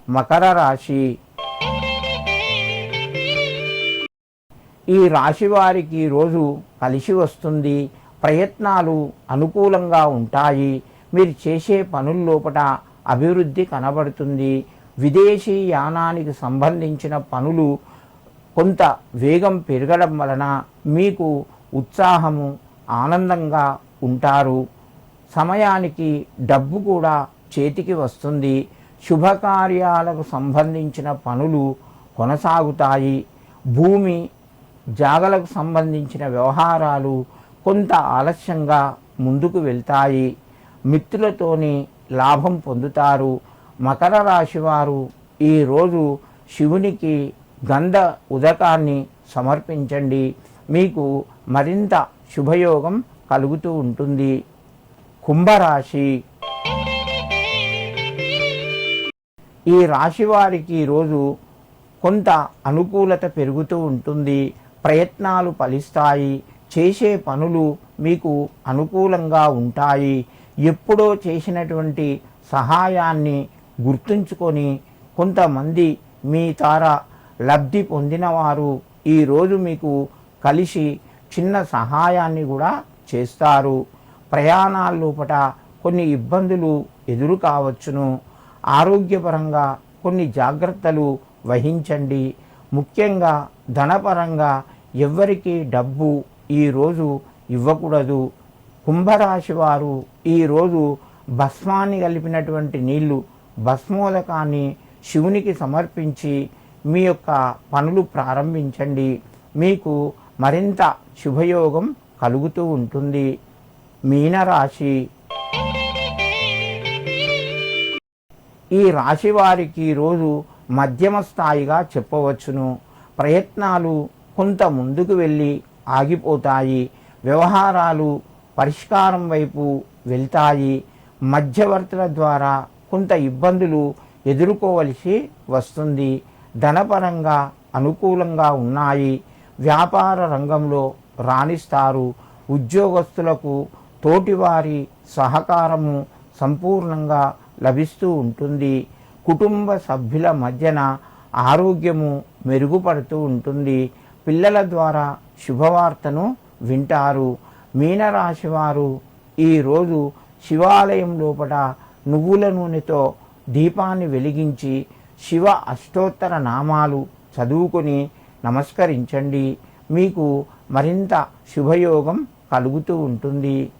మకర రాశి. ఈ రాశి వారికి రోజు కలిసి వస్తుంది. ప్రయత్నాలు అనుకూలంగా ఉంటాయి. మీరు చేసే పనుల్లోపట అభివృద్ధి కనబడుతుంది. విదేశీ యానానికి సంబంధించిన పనులు కొంత వేగం పెరగడం వలన మీకు ఉత్సాహము, ఆనందంగా ఉంటారు. సమయానికి డబ్బు కూడా చేతికి వస్తుంది. శుభకార్యాలకు సంబంధించిన పనులు కొనసాగుతాయి. భూమి జాగలకు సంబంధించిన వ్యవహారాలు కొంత ఆలస్యంగా ముందుకు వెళ్తాయి. మిత్రులతోని లాభం పొందుతారు. మకర రాశి వారు ఈరోజు శివునికి గంధ ఉదకాన్ని సమర్పించండి. మీకు మరింత శుభయోగం కలుగుతూ ఉంటుంది. కుంభరాశి. ఈ రాశి వారికి రోజు కొంత అనుకూలత పెరుగుతూ ఉంటుంది. ప్రయత్నాలు ఫలిస్తాయి. చేసే పనులు మీకు అనుకూలంగా ఉంటాయి. ఎప్పుడో చేసినటువంటి సహాయాన్ని గుర్తుంచుకొని కొంతమంది మీ ద్వారా లబ్ధి పొందినవారు ఈరోజు మీకు కలిసి చిన్న సహాయాన్ని కూడా చేస్తారు. ప్రయాణాల్లోపట కొన్ని ఇబ్బందులు ఎదురు కావచ్చును. ఆరోగ్యపరంగా కొన్ని జాగ్రత్తలు వహించండి. ముఖ్యంగా ధనపరంగా ఎవ్వరికీ డబ్బు ఈరోజు ఇవ్వకూడదు. కుంభరాశి వారు ఈరోజు భస్మాన్ని కలిపినటువంటి నీళ్లు, భస్మోదకాన్ని శివునికి సమర్పించి మీ యొక్క పనులు ప్రారంభించండి. మీకు మరింత శుభయోగం కలుగుతూ ఉంటుంది. మీనరాశి. ఈ రాశి వారికి రోజు మధ్యమ స్థాయిగా చెప్పవచ్చును. ప్రయత్నాలు కొంత ముందుకు వెళ్ళి ఆగిపోతాయి. వ్యవహారాలు పరిష్కారం వైపు వెళ్తాయి. మధ్యవర్తుల ద్వారా కొంత ఇబ్బందులు ఎదుర్కోవలసి వస్తుంది. ధనపరంగా అనుకూలంగా ఉన్నాయి. వ్యాపార రంగంలో రాణిస్తారు. ఉద్యోగస్తులకు తోటివారి సహకారము సంపూర్ణంగా లభిస్తూ ఉంటుంది. కుటుంబ సభ్యుల మధ్యన ఆరోగ్యము మెరుగుపడుతూ ఉంటుంది. పిల్లల ద్వారా శుభవార్తను వింటారు. మీనరాశి వారు ఈరోజు శివాలయం లోపల నువ్వుల నూనెతో దీపాన్ని వెలిగించి శివ అష్టోత్తర నామాలు చదువుకొని నమస్కరించండి. మీకు మరింత శుభయోగం కలుగుతూ ఉంటుంది.